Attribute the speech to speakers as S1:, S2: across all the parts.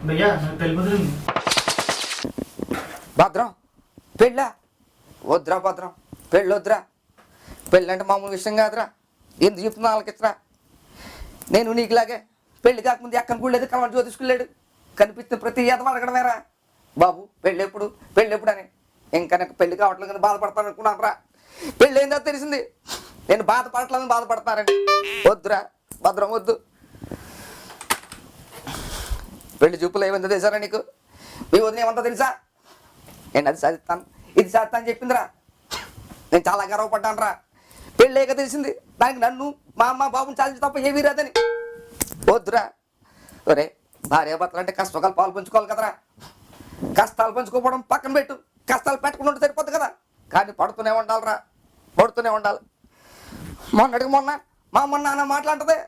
S1: భయ్యా నాకు పెళ్లి కుదిరింది.
S2: భద్రం పెళ్ళా? వద్దురా భద్రం, పెళ్ళి వద్దురా. పెళ్ళి అంటే మామూలు విషయం కాదురా. ఎందుకు చెప్తున్నా వాళ్ళకిచ్చరా? నేను నీకులాగే పెళ్లి కాకముందు ఎక్కడ గుళ్ళేది కలవాడు జ్యోతిష్కులేడు. కనిపిస్తున్న ప్రతి ఏదో అడగడమేరా బాబు పెళ్ళి ఎప్పుడు అని. ఇంకా నాకు పెళ్లి కావట్లేదు కానీ బాధపడతాను అనుకున్నాను రా. పెళ్ళి ఏందో తెలిసింది, నేను బాధపడట్లేదని బాధపడతానండి. వద్దురా భద్రం వద్దు. పెళ్లి చూపులు ఏమైందో తెలుసారా నీకు? మీ వదిన ఏమంతా తెలుసా? నేను అది సాధిస్తాను ఇది సాధిస్తాను చెప్పిందిరా. నేను చాలా గర్వపడ్డాను రా. పెళ్ళేక తెలిసింది దానికి నన్ను మా అమ్మ బాబుని చాలించి తప్ప ఏమీ రాదని. వద్దురా. ఒరే భార్యాభర్తలు అంటే కష్టకాలు పాలు పంచుకోవాలి కదరా. కష్టాలు పంచుకోవడం పక్కన పెట్టు, కష్టాలు పెట్టకుండా ఉంటే సరిపోద్ది కదా. కానీ పడుతూనే ఉండాలిరా, పడుతూనే ఉండాలి. మొన్న మా అమ్మ నాన్న మాట్లాడుతుంది.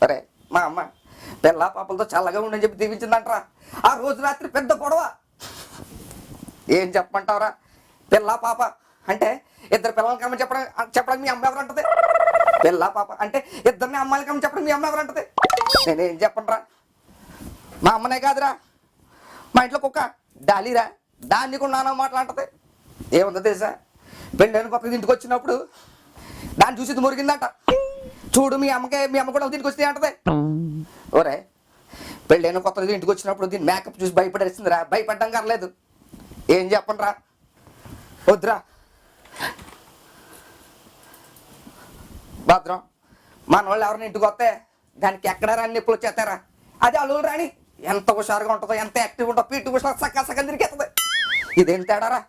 S2: అరే మా అమ్మ పిల్ల పాపలతో చల్లగా ఉండని చెప్పి దీవించిందంటరా. ఆ రోజు రాత్రి పెద్ద గొడవ. ఏం చెప్పమంటావురా? పిల్ల పాప అంటే ఇద్దరు పిల్లలకి అమ్మ చెప్పడానికి మీ అమ్మ ఎవరు అంటది? పిల్ల పాప అంటే ఇద్దరిని అమ్మాయిలకి అమ్మ చెప్పడానికి మీ అమ్మ ఎవరు అంటది? నేనేం చెప్పండిరా. మా అమ్మనే కాదురా, మా ఇంట్లో కుక్క డాలీరా, దాన్ని కూడా నాన్న మాట్లాడుతుంది. ఏముందో తెలుసా? పెళ్ళైన కొత్తగా ఇంటికి వచ్చినప్పుడు దాన్ని చూసి మురిగిందంట. చూడు మీ అమ్మ కూడా దీనికి వస్తే అంటది. ఓరే పెళ్ళైన కొత్తగా ఇంటికి వచ్చినప్పుడు దీన్ని మేకప్ చూసి భయపడేసిందిరా. భయపడ్డం కర్లేదు. ఏం చెప్పండి రా. వద్దురా భద్రం. మన వాళ్ళు ఎవరైనా ఇంటికి వస్తే దానికి ఎక్కడ రాని నొప్పులు వచ్చేస్తారా? అది అల్లులు రాని ఎంత హుషారుగా ఉంటుందో, ఎంత యాక్టివ్గా ఉంటుందో, పీటు హుషారు సక్క తిరిగేస్తుంది. ఇదేం తేడారా?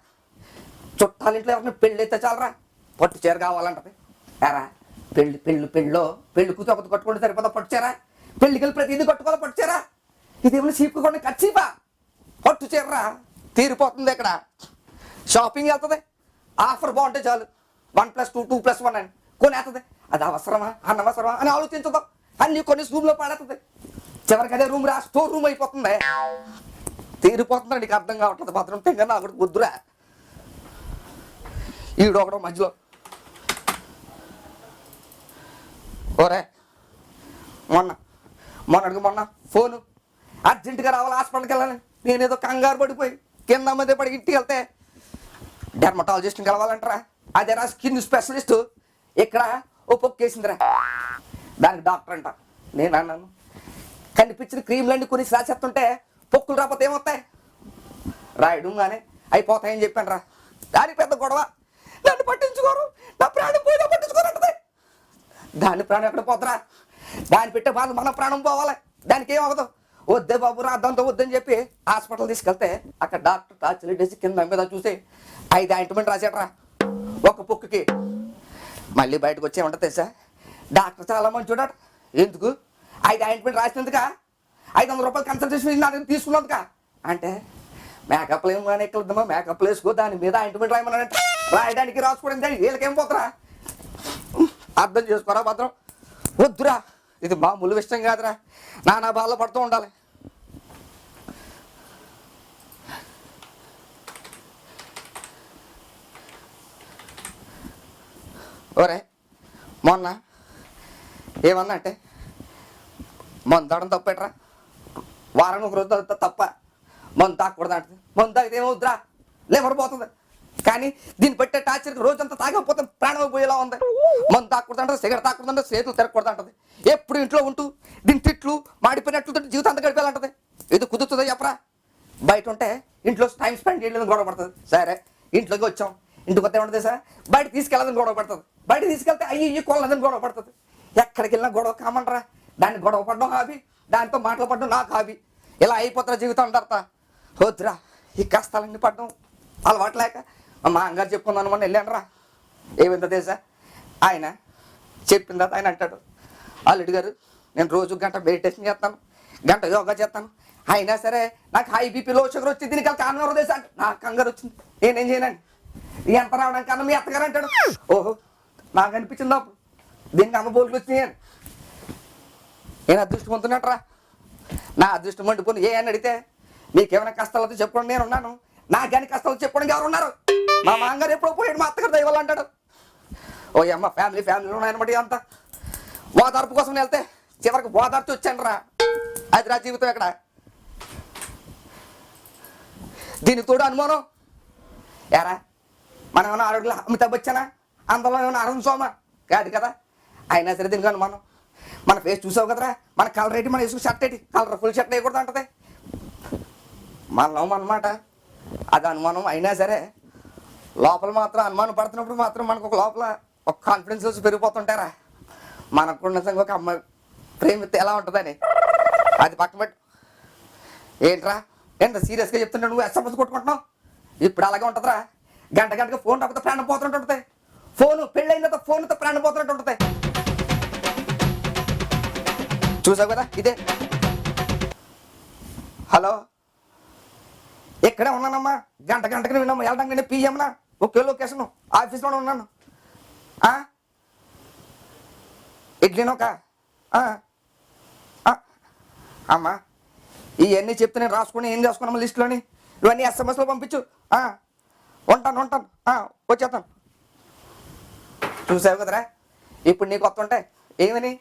S2: చుట్టాల ఇంట్లో ఎవరైనా పెళ్ళి అయితే చాలరా పట్టు చీర కావాలంటది. ఎరా పెళ్లి కూతురు కట్టుకుంటే సరిపోతా పట్టు చీర? పెళ్లికి వెళ్ళి ప్రతిదీ కట్టుకోవాలి పట్టు చీర? ఇదేమైనా చీపు కొన్ని ఖర్చీపా? పట్టు చీరరా తీరిపోతుంది. ఇక్కడ షాపింగ్ వెళ్తుంది, ఆఫర్ బాగుంటే చాలు 1+2 2+1 అని కొనేస్తుంది. అది అవసరమా అనవసరమా అని ఆలోచించదు. అన్ని కొన్ని రూమ్లో పడేస్తుంది. చివరికి అదే రూమ్ స్టోర్ రూమ్ అయిపోతుంది. తీరిపోతుంది. నీకు అర్థం కావట్లేదు భద్రం. తెంగా నాకు వద్దురా. ఈడొకడు మధ్యలో ఓరే మొన్న ఫోను అర్జెంటుగా రావాలి హాస్పిటల్కి వెళ్ళాలని. నేనేదో కంగారు పడిపోయి కింద మీద పడి ఇంటికి వెళ్తే డెర్మటాలజిస్ట్ని కలవాలంటారా. అదేరా స్కిన్ స్పెషలిస్టు. ఇక్కడ ఓ పొక్కేసిందిరా. దానికి డాక్టర్ అంట. నేను అన్నాను కనిపించిన క్రీమ్లన్నీ కొని రాసేస్తుంటే పొక్కులు రాకపోతే ఏమొస్తాయి? రాయడం కానీ అయిపోతాయని చెప్పాను రా. దానికి పెద్ద గొడవ. నన్ను పట్టించుకోరు, నా ప్రాణం పోయినా పట్టించుకోరంటది. దాని ప్రాణం ఎక్కడ పోతురా? దాన్ని పెట్టే బాధ మన ప్రాణం పోవాలి. దానికి ఏమవుతావు? వద్దే బాబు రాద్దంతో వద్దని చెప్పి హాస్పిటల్ తీసుకెళ్తే అక్కడ డాక్టర్ టార్చర్ వేసి కింద మీద చూసి 5 ఆయింట్మెంట్ రాసేట్రా ఒక పొక్కుకి. మళ్ళీ బయటకు వచ్చేమంటే తెలుసా? డాక్టర్ చాలా మంచి చూడట. ఎందుకు 5 ఆయింట్మెంట్ రాసినందుక 500 రూపాయలు కన్సల్టేషన్ నాకు తీసుకున్నందుక అంటే మేకప్లు ఏమో కానీ ఎక్కడమ్మా మేకప్లు వేసుకో దాని మీద ఆయింట్మెంట్ రాయమన్నాడంటే రాయడానికి రాసుకోవడం దానికి వీళ్ళకేం పోతురా? అర్థం చేసుకోరా భద్రం. వద్దురా. ఇది మామూలు విషయం కాదురా. నానా బాధలు పడుతూ ఉండాలి. ఓరే మొన్న ఏమన్నా అంటే మందు తాగడం తప్పేట్రా? వారానికి ఒక రోజు తప్ప మందు తాగకూడదు అంటుంది. మందు తాగితే ఏమవుద్దురా? లేబర్ పోతుంది. కానీ దీన్ని పెట్టే టార్చర్కి రోజంతా తాగకపోతే ప్రాణం పోయేలా ఉంది. మందు తాగకూడదంటే, సిగరెట్ తాగకూడదంటే, చేతులు తిరగకూడదు అంటది. ఎప్పుడు ఇంట్లో ఉంటూ దీని తిట్లు మాడిపోయినట్లు జీవితం అంతా గడిపేయాలంటది. ఇది కుదురుతుందో చెప్పరా? బయట ఉంటే ఇంట్లో టైం స్పెండ్ చేయలేదని గొడవ పడుతుంది. సరే ఇంట్లోకి వచ్చాం, ఇంటికి వస్తే ఉంటుంది సార్ బయట తీసుకెళ్ళదని గొడవ పడుతుంది. బయట తీసుకెళ్తే అయ్యి కొనలేదని గొడవ పడుతుంది. ఎక్కడికి వెళ్ళినా గొడవ కామంటారా? దాన్ని గొడవ పడడం హాబీ, దాంతో మాటలు పడడం నాకు హాబీ. ఇలా అయిపోతారా జీవితం అంటారా? వద్దురా. ఈ కష్టాలన్నీ పడడం అలవాట్లేక మా అమ్మగారు చెప్పుకుందాను మొన్న వెళ్ళాను రా. ఏమైందో తెలుసా? ఆయన చెప్పిందా ఆయన అంటాడు, అల్లుడి గారు నేను రోజు గంట మెడిటేషన్ చేస్తాను, గంట యోగా చేస్తాను, అయినా సరే నాకు హై బీపీ లో షుగర్ వచ్చి దీనికి కంగారు తెలుసా అంటే నాకు కంగారు వచ్చింది. నేనేం చేయనండి. ఎంత రావడానికి కన్నా మీ అత్తగారు అంటాడు. ఓహో నాకు అనిపించింది అప్పుడు దీనికి అమ్మ బోల్కి వచ్చినాయని. నేను అదృష్టం పొందుతున్నట్రా. నా అదృష్టం మండిపోయి ఏ అని అడిగితే మీకేమైనా కష్టాలతో చెప్పుకోండి నేను ఉన్నాను, నాకేమైనా కష్టాలు చెప్పుకోవడానికి ఎవరు ఉన్నారు? మా మామగారు ఎప్పుడో పోయాడు, మా అత్తగారు దైవాలు అంటాడు. ఓ అమ్మ ఫ్యామిలీలో ఉన్నాయన్నమాట. అంతా ఓదార్పు కోసం వెళ్తే చివరికి ఓదార్చి వచ్చాను రా. అది రా జీవితం. ఎక్కడ దీనికి తోడు అనుమానం. ఎరా మనం ఏమైనా ఆరోగ్య అమితాబ్ బచ్చనా, అందులో ఏమైనా అరుణ్ సోమ కాదు కదా. అయినా సరే దీనికి అనుమానం. మన ఫేస్ చూసావు కదరా, మన కలర్ ఏంటి, మన వేసుకు షర్ట్ ఏంటి, కలర్ఫుల్ షర్ట్ వేయకూడదు అంటది. మనం అన్నమాట అది అనుమానం. అయినా సరే లోపల మాత్రం అనుమానం పడుతున్నప్పుడు మాత్రం మనకు ఒక లోపల ఒక కాన్ఫిడెన్స్ వచ్చి పెరిగిపోతుంటారా. మనకు నిజంగా ఒక అమ్మాయి ప్రేమిస్తే ఎలా ఉంటుందని. అది పక్కన పెట్టు. ఏంట్రా ఎంత సీరియస్గా చెప్తుంటే నువ్వు ఎస్ఎంఎస్ కొట్టుకుంటున్నావు. ఇప్పుడు అలాగే ఉంటుందిరా. గంటకి ఫోన్ రాకపోతే ప్రాణం పోతుంటుంది. ఫోను పెళ్ళైన తర్వాత ఫోన్తో ప్రాణం పోతున్నట్టు ఉంటుంది. చూసావు కదా ఇదే. హలో ఇక్కడే ఉన్నానమ్మా, గంటకి విన్నాము వెళ్ళడానికి పిఎంనా, ఒకే లొకేషన్ ఆఫీస్లోనే ఉన్నాను. ఇడ్లీనోక అమ్మా ఇవన్నీ చెప్తే నేను రాసుకుని ఏం చేసుకున్నాము లిస్టులోని, ఇవన్నీ ఎస్ఎంఎస్లో పంపించు. ఉంటాను వచ్చేస్తాను. చూసావు కదరా ఇప్పుడు నీకు వస్తుంటాయి ఏమని,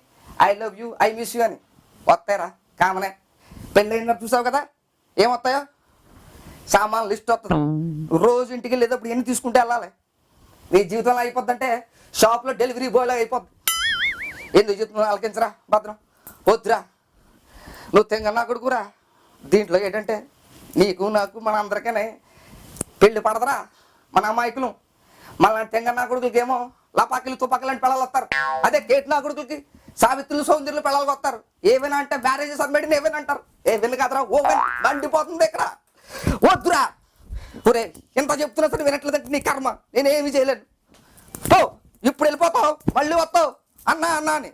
S2: I love you, I miss you అని వస్తాయిరా. కామనే. పెళ్ళైన చూసావు కదా ఏమొస్తాయో, సామాన్ లిస్ట్ వస్తుంది. రోజు ఇంటికి వెళ్ళేటప్పుడు ఎన్ని తీసుకుంటే వెళ్ళాలి. నీ జీవితంలో అయిపోద్దంటే షాప్లో డెలివరీ బాయ్లో అయిపోద్ది. ఎందుకు చెప్తున్నావు ఆలకించరా భద్రం. వద్దురా నువ్వు తెంగన్నా కొడుకురా. దీంట్లో ఏంటంటే నీకు నాకు మన అందరికీ పెళ్ళి పడదరా. మన అమాయకులు మన తెంగన్నా కొడుకులకి ఏమో లపాకిలు తుపాకులు అంటే పిల్లలు వస్తారు. అదే కేట్నా కొడుకులకి సావిత్రులు సౌందర్యులు పిల్లలకి వస్తారు. ఏవైనా అంటే మ్యారేజెస్ అన్బెడిన ఏవైనా అంటారు. ఏవైనా కాదరా ఓవెన్ మండిపోతుంది ఇక్కడ. వద్దురా ఒరే ఎంత చెప్తున్నా సరే వినట్లేదంటే నీ కర్మ, నేనేమి చేయలేను. ఓ ఇప్పుడు వెళ్ళిపోతావు మళ్ళీ వస్తావు అన్నా అని